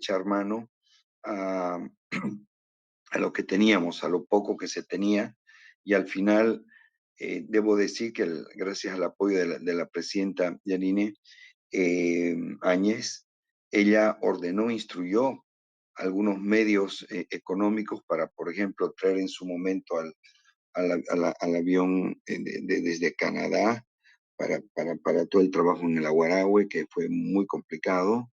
echar mano a, a lo que teníamos, a lo poco que se tenía, y al final debo decir que gracias al apoyo de la presidenta Yanine Áñez, ella ordenó, instruyó algunos medios económicos para, por ejemplo, traer en su momento al avión desde Canadá para todo el trabajo en el Aguarahue, que fue muy complicado,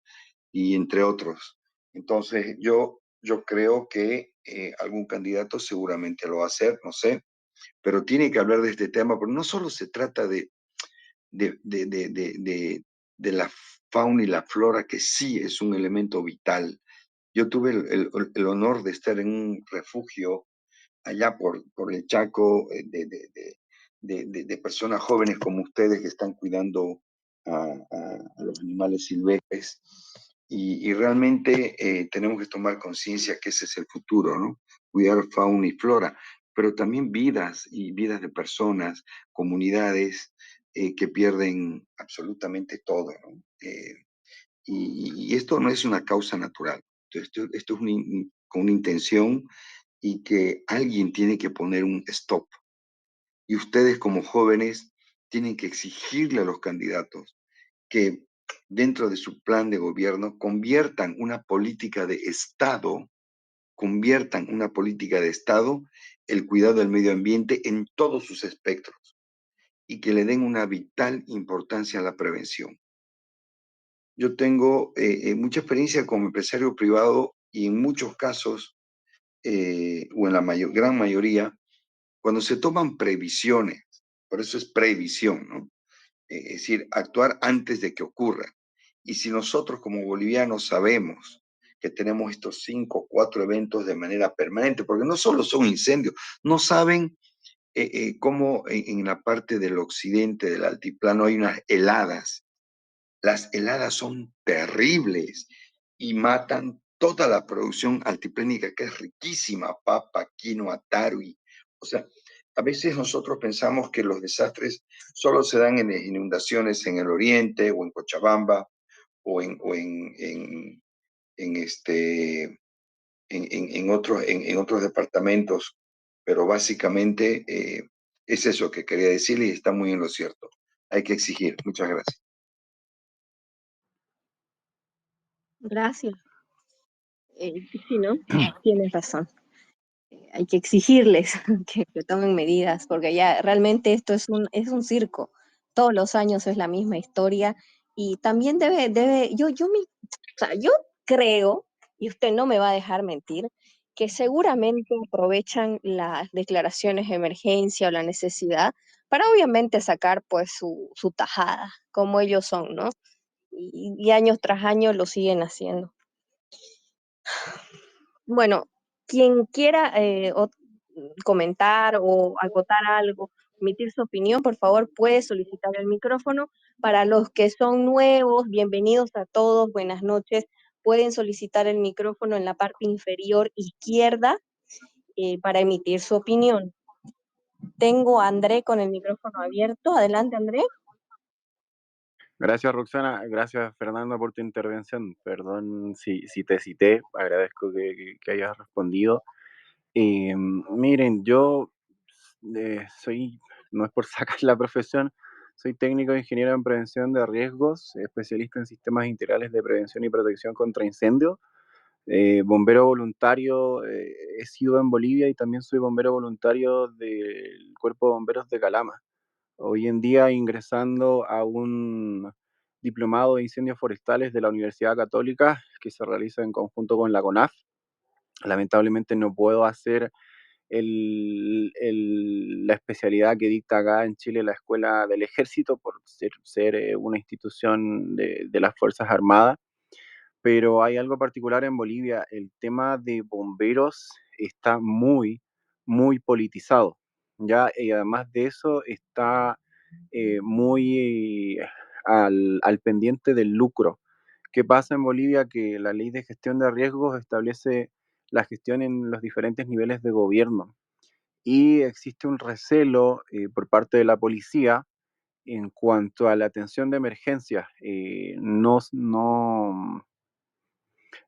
y entre otros. Entonces, yo creo que algún candidato seguramente lo va a hacer, no sé, pero tiene que hablar de este tema, porque no solo se trata de, de, de, de, de, de la fauna y la flora, que sí es un elemento vital. Yo tuve el honor de estar en un refugio allá por el Chaco, de personas jóvenes como ustedes que están cuidando a los animales silvestres. Y realmente tenemos que tomar conciencia que ese es el futuro, ¿no? Cuidar fauna y flora, pero también vidas y vidas de personas, comunidades que pierden absolutamente todo, ¿no? Y esto no es una causa natural, esto es con una intención y que alguien tiene que poner un stop. Y ustedes como jóvenes tienen que exigirle a los candidatos que dentro de su plan de gobierno conviertan una política de Estado el cuidado del medio ambiente en todos sus espectros y que le den una vital importancia a la prevención. Yo tengo mucha experiencia como empresario privado y en muchos casos, o en la gran mayoría, cuando se toman previsiones, por eso es previsión, ¿no? Es decir, actuar antes de que ocurra. Y si nosotros como bolivianos sabemos que tenemos estos 5 o 4 eventos de manera permanente, porque no solo son incendios, no saben cómo en la parte del occidente del altiplano hay unas heladas. Las heladas son terribles y matan toda la producción altiplénica, que es riquísima: papa, quinoa, tarwi. O sea, a veces nosotros pensamos que los desastres solo se dan en inundaciones en el oriente o en Cochabamba o en, este, en otros departamentos, pero básicamente es eso que quería decirle y está muy en lo cierto. Hay que exigir. Muchas gracias. Gracias. Sí, ¿no? Tienes razón. Hay que exigirles que tomen medidas, porque ya realmente esto es un circo. Todos los años es la misma historia y también o sea, yo creo, y usted no me va a dejar mentir, que seguramente aprovechan las declaraciones de emergencia o la necesidad para obviamente sacar pues su tajada, como ellos son, ¿no? Y año tras año lo siguen haciendo. Bueno, quien quiera comentar o acotar algo, emitir su opinión, por favor, puede solicitar el micrófono. Para los que son nuevos, bienvenidos a todos, buenas noches. Pueden solicitar el micrófono en la parte inferior izquierda para emitir su opinión. Tengo a André con el micrófono abierto. Adelante, André. Gracias, Roxana. Gracias, Fernando, por tu intervención. Perdón si te cité. Agradezco que hayas respondido. Miren, yo soy, no es por sacar la profesión, soy técnico de ingeniero en prevención de riesgos, especialista en sistemas integrales de prevención y protección contra incendios, bombero voluntario, he sido en Bolivia y también soy bombero voluntario del Cuerpo de Bomberos de Calama. Hoy en día ingresando a un diplomado de incendios forestales de la Universidad Católica que se realiza en conjunto con la CONAF. Lamentablemente no puedo hacer la especialidad que dicta acá en Chile la Escuela del Ejército por ser una institución de las Fuerzas Armadas, pero hay algo particular en Bolivia: el tema de bomberos está muy politizado, ¿ya? Y además de eso está muy al pendiente del lucro. ¿Qué pasa en Bolivia? Que la ley de gestión de riesgos establece la gestión en los diferentes niveles de gobierno y existe un recelo por parte de la policía en cuanto a la atención de emergencias.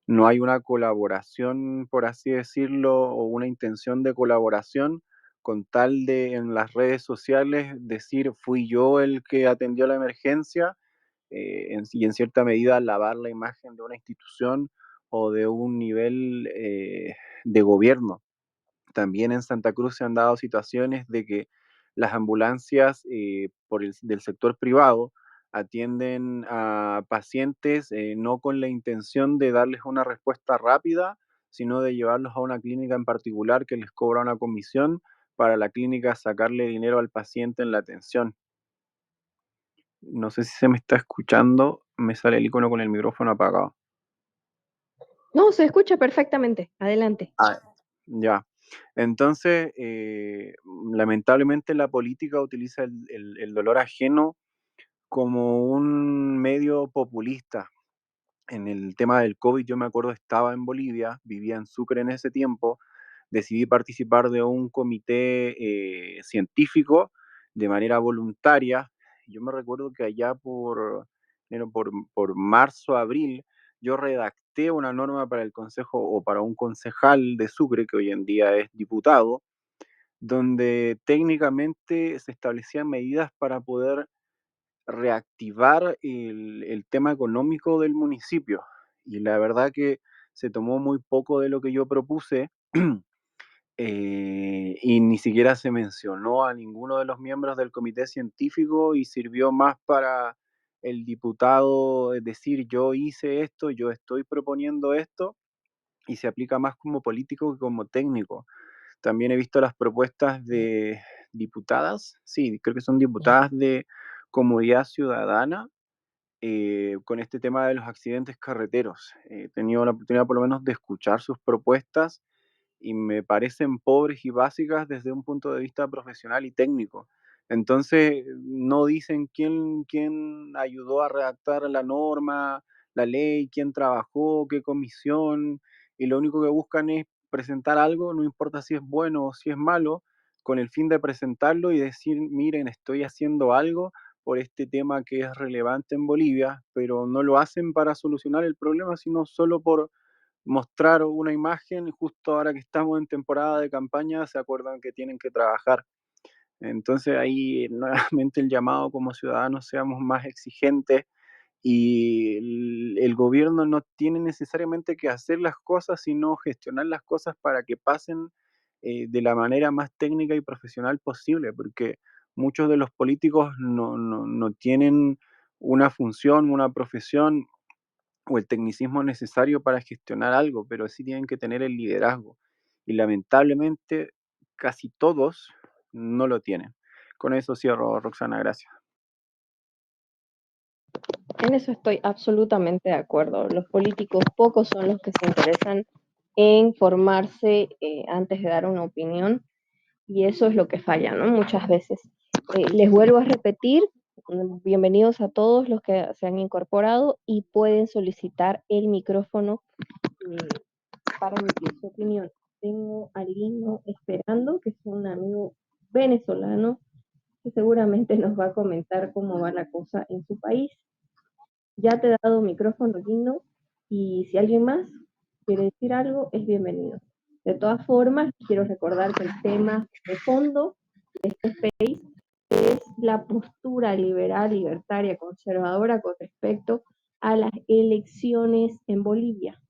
no hay una colaboración, por así decirlo, o una intención de colaboración con tal de en las redes sociales decir fui yo el que atendió la emergencia y en cierta medida lavar la imagen de una institución o de un nivel de gobierno. También en Santa Cruz se han dado situaciones de que las ambulancias del sector privado atienden a pacientes no con la intención de darles una respuesta rápida, sino de llevarlos a una clínica en particular que les cobra una comisión para la clínica sacarle dinero al paciente en la atención. No sé si se me está escuchando, me sale el icono con el micrófono apagado. No, se escucha perfectamente. Adelante. Ah, ya. Entonces, lamentablemente la política utiliza el dolor ajeno como un medio populista. En el tema del COVID, yo me acuerdo, estaba en Bolivia, vivía en Sucre en ese tiempo, decidí participar de un comité científico de manera voluntaria. Yo me recuerdo que allá por marzo, abril, yo redacté una norma para el consejo o para un concejal de Sucre, que hoy en día es diputado, donde técnicamente se establecían medidas para poder reactivar el tema económico del municipio. Y la verdad que se tomó muy poco de lo que yo propuse y ni siquiera se mencionó a ninguno de los miembros del comité científico y sirvió más para el diputado decir yo hice esto, yo estoy proponiendo esto y se aplica más como político que como técnico. También he visto las propuestas de diputadas, sí, creo que son diputadas de Comunidad Ciudadana con este tema de los accidentes carreteros. He tenido la oportunidad por lo menos de escuchar sus propuestas y me parecen pobres y básicas desde un punto de vista profesional y técnico. Entonces, no dicen quién ayudó a redactar la norma, la ley, quién trabajó, qué comisión, y lo único que buscan es presentar algo, no importa si es bueno o si es malo, con el fin de presentarlo y decir, miren, estoy haciendo algo por este tema que es relevante en Bolivia, pero no lo hacen para solucionar el problema, sino solo por mostrar una imagen. Justo ahora que estamos en temporada de campaña, se acuerdan que tienen que trabajar. Entonces ahí nuevamente el llamado como ciudadanos seamos más exigentes y el gobierno no tiene necesariamente que hacer las cosas, sino gestionar las cosas para que pasen de la manera más técnica y profesional posible, porque muchos de los políticos no tienen una función, una profesión o el tecnicismo necesario para gestionar algo, pero sí tienen que tener el liderazgo. Y lamentablemente casi todos no lo tienen. Con eso cierro, Roxana, gracias. En eso estoy absolutamente de acuerdo. Los políticos pocos son los que se interesan en formarse antes de dar una opinión y eso es lo que falla, ¿no? Muchas veces. Les vuelvo a repetir, bienvenidos a todos los que se han incorporado y pueden solicitar el micrófono para emitir su opinión. Tengo al Lino esperando, que es un amigo venezolano que seguramente nos va a comentar cómo va la cosa en su país. Ya te he dado micrófono, Lino, y si alguien más quiere decir algo, es bienvenido. De todas formas, quiero recordar que el tema de fondo de este space es la postura liberal, libertaria, conservadora con respecto a las elecciones en Bolivia.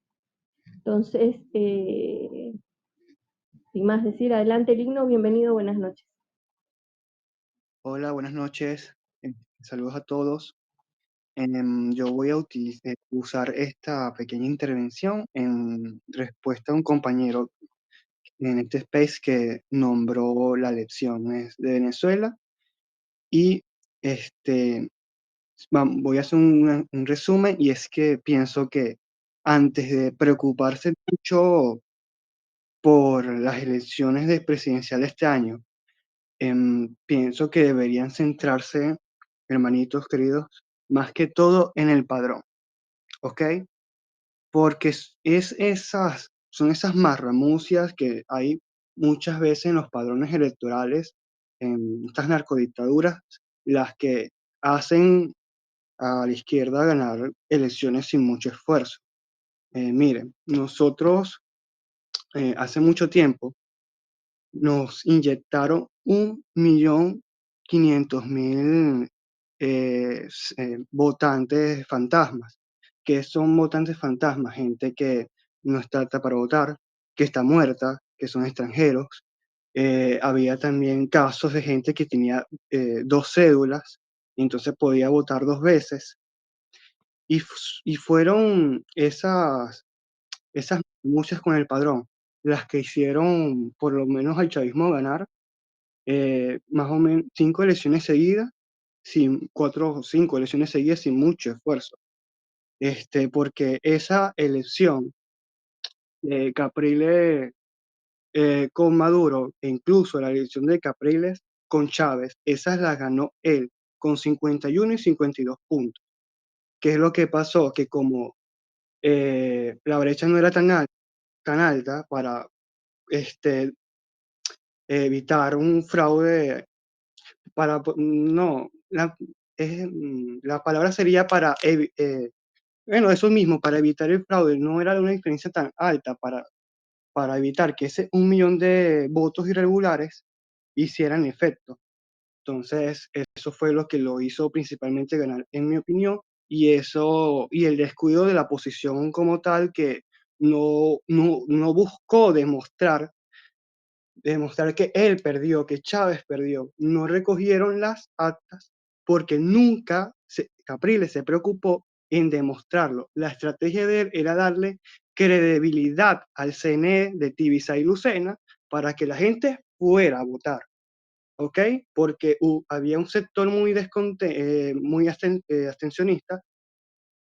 Entonces, sin más decir, adelante, Ligno, bienvenido, buenas noches. Hola, buenas noches. Saludos a todos. Yo voy a usar esta pequeña intervención en respuesta a un compañero en este space que nombró la elección de Venezuela y este, voy a hacer un resumen y es que pienso que antes de preocuparse mucho por las elecciones presidenciales este año, pienso que deberían centrarse, hermanitos queridos, más que todo en el padrón, ¿ok? Porque son esas marramucias que hay muchas veces en los padrones electorales, en estas narcodictaduras, las que hacen a la izquierda ganar elecciones sin mucho esfuerzo. Miren, nosotros hace mucho tiempo nos inyectaron 1.500.000 votantes fantasmas. ¿Que son votantes fantasmas? Gente que no está apta para votar, que está muerta, que son extranjeros. Había también casos de gente que tenía dos cédulas y entonces podía votar dos veces. Y fueron esas muchas con el padrón las que hicieron por lo menos al chavismo ganar más o menos 5 elecciones seguidas, sin 4 o 5 elecciones seguidas sin mucho esfuerzo. Porque esa elección de Capriles con Maduro, e incluso la elección de Capriles con Chávez, esas las ganó él con 51 y 52 puntos. ¿Qué es lo que pasó? Que como la brecha no era tan alta para este, evitar un fraude, no, la palabra sería bueno, eso mismo, para evitar el fraude, no era de una diferencia tan alta para evitar que ese 1 millón de votos irregulares hicieran efecto. Entonces, eso fue lo que lo hizo principalmente ganar, en mi opinión, y el descuido de la posición como tal, que no buscó demostrar que él perdió, que Chávez perdió. No recogieron las actas porque nunca Capriles se preocupó en demostrarlo. La estrategia de él era darle credibilidad al CNE de Tibisay y Lucena para que la gente fuera a votar. ¿Ok? Porque había un sector muy abstencionista,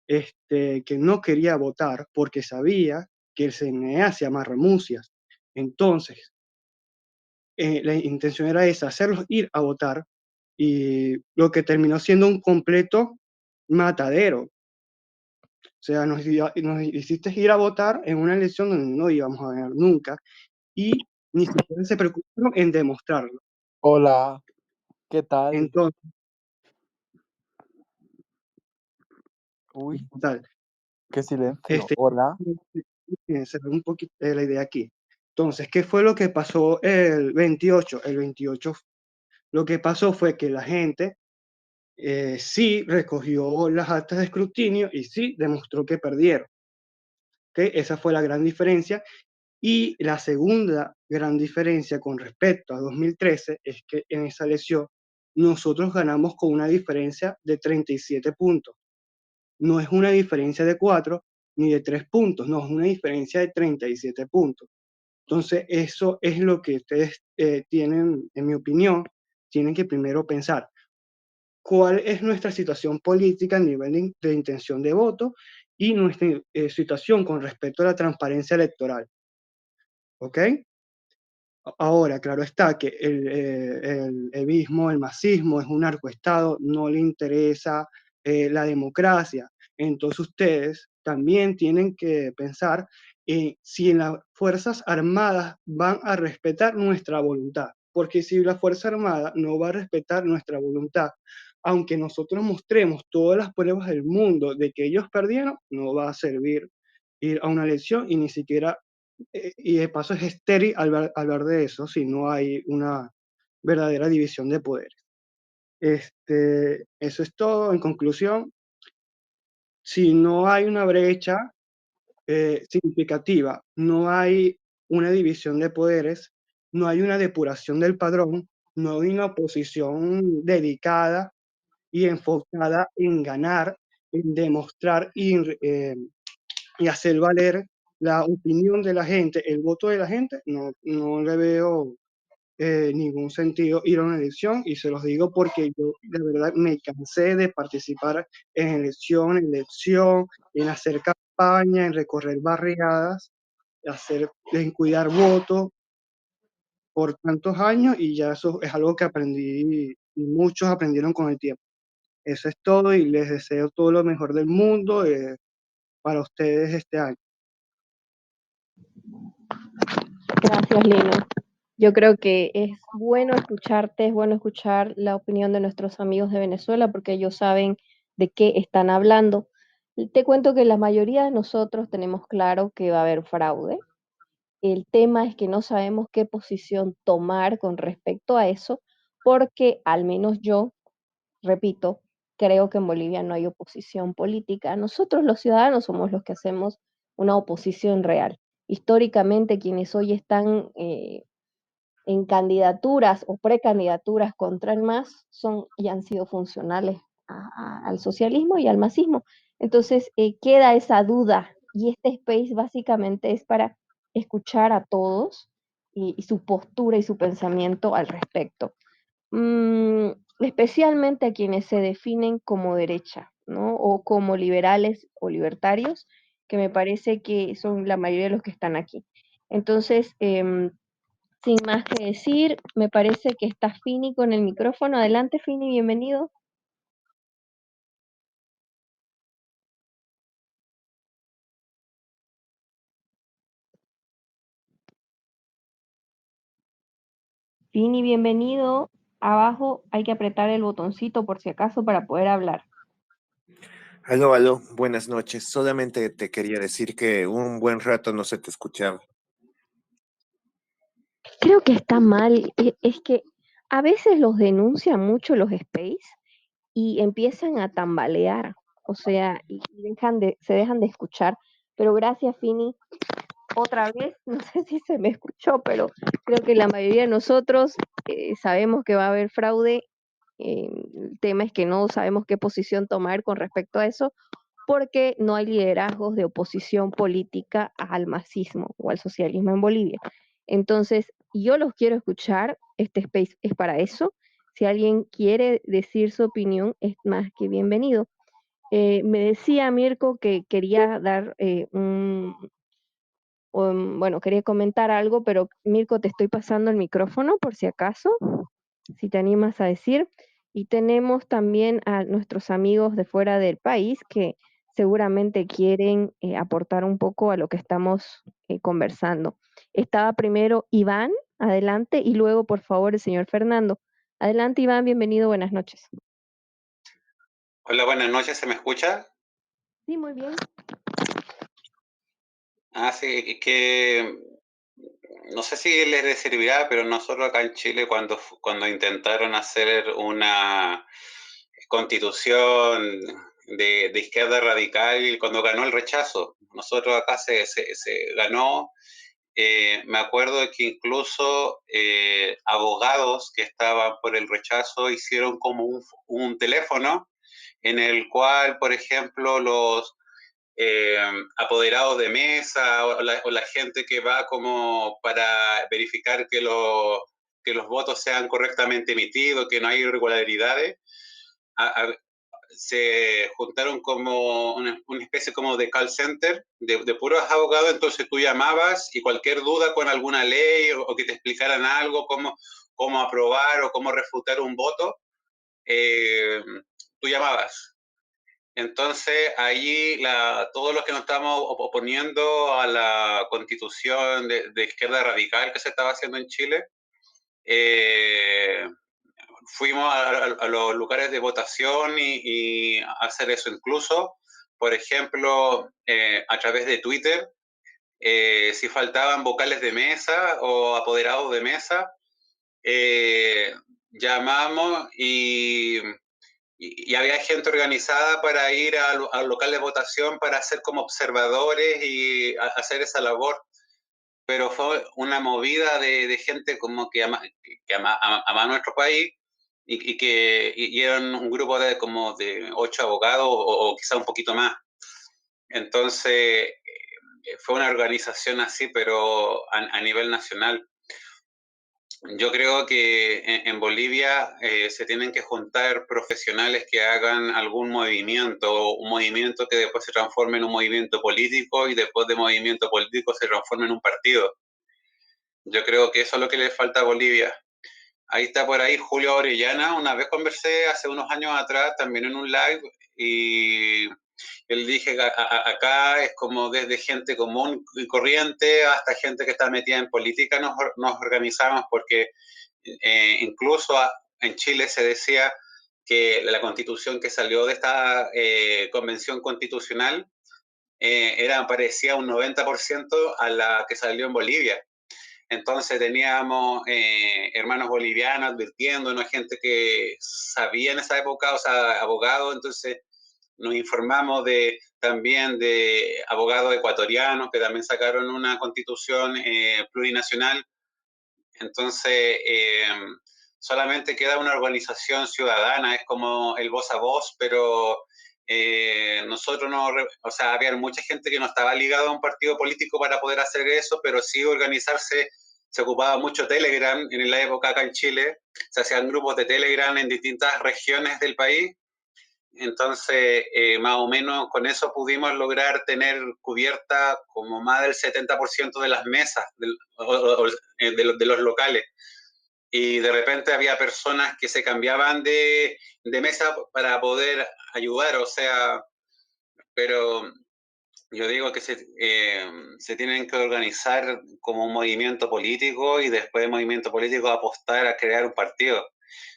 que no quería votar porque sabía que el CNE hacía más renuncias. Entonces, la intención era esa, hacerlos ir a votar, y lo que terminó siendo un completo matadero. O sea, nos hiciste ir a votar en una elección donde no íbamos a ganar nunca, y ni siquiera se preocuparon en demostrarlo. Hola, ¿qué tal? Entonces, Uy, tal, qué silencio. este, Hola. se ve un poquito la idea aquí. Entonces, ¿qué fue lo que pasó el 28? El 28, lo que pasó fue que la gente sí recogió las actas de escrutinio y sí demostró que perdieron. ¿Okay? Esa fue la gran diferencia. Y la segunda gran diferencia con respecto a 2013 es que en esa elección nosotros ganamos con una diferencia de 37 puntos. No es una diferencia de 4 ni de 3 puntos, no, es una diferencia de 37 puntos. Entonces, eso es lo que ustedes tienen, en mi opinión, tienen que primero pensar. ¿Cuál es nuestra situación política a nivel de intención de voto y nuestra situación con respecto a la transparencia electoral? ¿Ok? Ahora, claro está que el evismo, el masismo es un narcoestado, no le interesa la democracia. Entonces ustedes también tienen que pensar en si las Fuerzas Armadas van a respetar nuestra voluntad. Porque si la Fuerza Armada no va a respetar nuestra voluntad, aunque nosotros mostremos todas las pruebas del mundo de que ellos perdieron, no va a servir ir a una elección y ni siquiera y de paso es estéril hablar de eso si no hay una verdadera división de poderes. Eso es todo. En conclusión, si no hay una brecha significativa, no hay una división de poderes, no hay una depuración del padrón, no hay una oposición dedicada y enfocada en ganar, en demostrar y hacer valer la opinión de la gente, el voto de la gente, no le veo ningún sentido ir a una elección, y se los digo porque yo de verdad me cansé de participar en elección, en hacer campaña, en recorrer barriadas, en cuidar votos por tantos años, y ya eso es algo que aprendí y muchos aprendieron con el tiempo. Eso es todo y les deseo todo lo mejor del mundo para ustedes este año. Gracias, Lino. Yo creo que es bueno escucharte, es bueno escuchar la opinión de nuestros amigos de Venezuela porque ellos saben de qué están hablando. Te cuento que la mayoría de nosotros tenemos claro que va a haber fraude. El tema es que no sabemos qué posición tomar con respecto a eso, porque al menos yo, repito, creo que en Bolivia no hay oposición política. Nosotros los ciudadanos somos los que hacemos una oposición real. Históricamente, quienes hoy están en candidaturas o precandidaturas contra el MAS son y han sido funcionales al socialismo y al masismo. Entonces, queda esa duda y este space básicamente es para escuchar a todos y su postura y su pensamiento al respecto. Mm, especialmente a quienes se definen como derecha, ¿no? O como liberales o libertarios, que me parece que son la mayoría de los que están aquí. Entonces, sin más que decir, me parece que está Fini con el micrófono. Adelante, Fini, bienvenido. Fini, bienvenido. Abajo hay que apretar el botoncito por si acaso para poder hablar. Aló, aló, buenas noches. Solamente te quería decir que un buen rato no se te escuchaba. Creo que está mal. Es que a veces los denuncian mucho los space y empiezan a tambalear, o sea, y se dejan de escuchar. Pero gracias, Fini. Otra vez, no sé si se me escuchó, pero creo que la mayoría de nosotros sabemos que va a haber fraude. El tema es que no sabemos qué posición tomar con respecto a eso, porque no hay liderazgos de oposición política al marxismo o al socialismo en Bolivia. Entonces, yo los quiero escuchar, este space es para eso. Si alguien quiere decir su opinión, es más que bienvenido. Me decía Mirko que quería dar bueno, quería comentar algo, pero Mirko, te estoy pasando el micrófono por si acaso, si te animas a decir. Y tenemos también a nuestros amigos de fuera del país que seguramente quieren aportar un poco a lo que estamos conversando. Estaba primero Iván, adelante, y luego, por favor, el señor Fernando. Adelante, Iván, bienvenido, buenas noches. Hola, buenas noches, ¿se me escucha? Sí, muy bien. Sí, que no sé si les servirá, pero nosotros acá en Chile cuando intentaron hacer una constitución de izquierda radical, cuando ganó el rechazo, nosotros acá se ganó, me acuerdo que incluso abogados que estaban por el rechazo hicieron como un teléfono en el cual, por ejemplo, los apoderados de mesa o la gente que va como para verificar que los votos sean correctamente emitidos, que no hay irregularidades, a, a, se juntaron como una especie como de call center de puros abogados, entonces tú llamabas y cualquier duda con alguna ley o que te explicaran algo, cómo aprobar o cómo refutar un voto, tú llamabas. Entonces, allí todos los que nos estamos oponiendo a la constitución de izquierda radical que se estaba haciendo en Chile, eh, fuimos a los lugares de votación y hacer eso incluso, por ejemplo, a través de Twitter, si faltaban vocales de mesa o apoderados de mesa, eh, llamamos y había gente organizada para ir al local de votación para hacer como observadores y hacer esa labor. Pero fue una movida de gente como que ama nuestro país y eran un grupo de como de 8 abogados o quizá un poquito más. Entonces, fue una organización así, pero a nivel nacional. Yo creo que en Bolivia se tienen que juntar profesionales que hagan algún movimiento, un movimiento que después se transforme en un movimiento político y después de movimiento político se transforme en un partido. Yo creo que eso es lo que le falta a Bolivia. Ahí está por ahí Julio Orellana. Una vez conversé hace unos años atrás también en un live y él dije, acá es como desde gente común y corriente hasta gente que está metida en política nos organizamos porque incluso en Chile se decía que la constitución que salió de esta convención constitucional parecía un 90% a la que salió en Bolivia. Entonces teníamos hermanos bolivianos advirtiéndonos, gente que sabía en esa época, o sea, abogados, entonces nos informamos también de abogados ecuatorianos que también sacaron una constitución plurinacional. Entonces, solamente queda una organización ciudadana, es como el voz a voz, pero nosotros no, o sea, había mucha gente que no estaba ligada a un partido político para poder hacer eso, pero sí organizarse. Se ocupaba mucho Telegram en la época acá en Chile, se hacían grupos de Telegram en distintas regiones del país. Entonces, más o menos con eso pudimos lograr tener cubierta como más del 70% de las mesas de los locales. Y de repente había personas que se cambiaban de mesa para poder ayudar, o sea, pero yo digo que se tienen que organizar como un movimiento político y después del movimiento político apostar a crear un partido.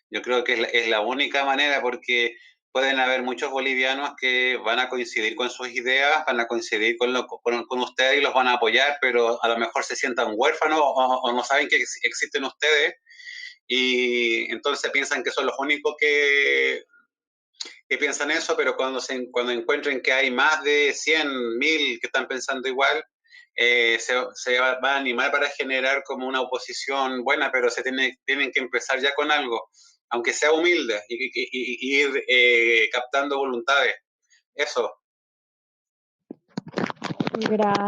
Yo creo que es la única manera, porque pueden haber muchos bolivianos que van a coincidir con sus ideas, van a coincidir con ustedes y los van a apoyar, pero a lo mejor se sientan huérfanos o no saben que existen ustedes y entonces piensan que son los únicos que piensan eso, pero cuando encuentren que hay más de 100, 1000 que están pensando igual, se va a animar para generar como una oposición buena, pero tienen que empezar ya con algo, aunque sea humilde, y ir captando voluntades. Eso. Gracias.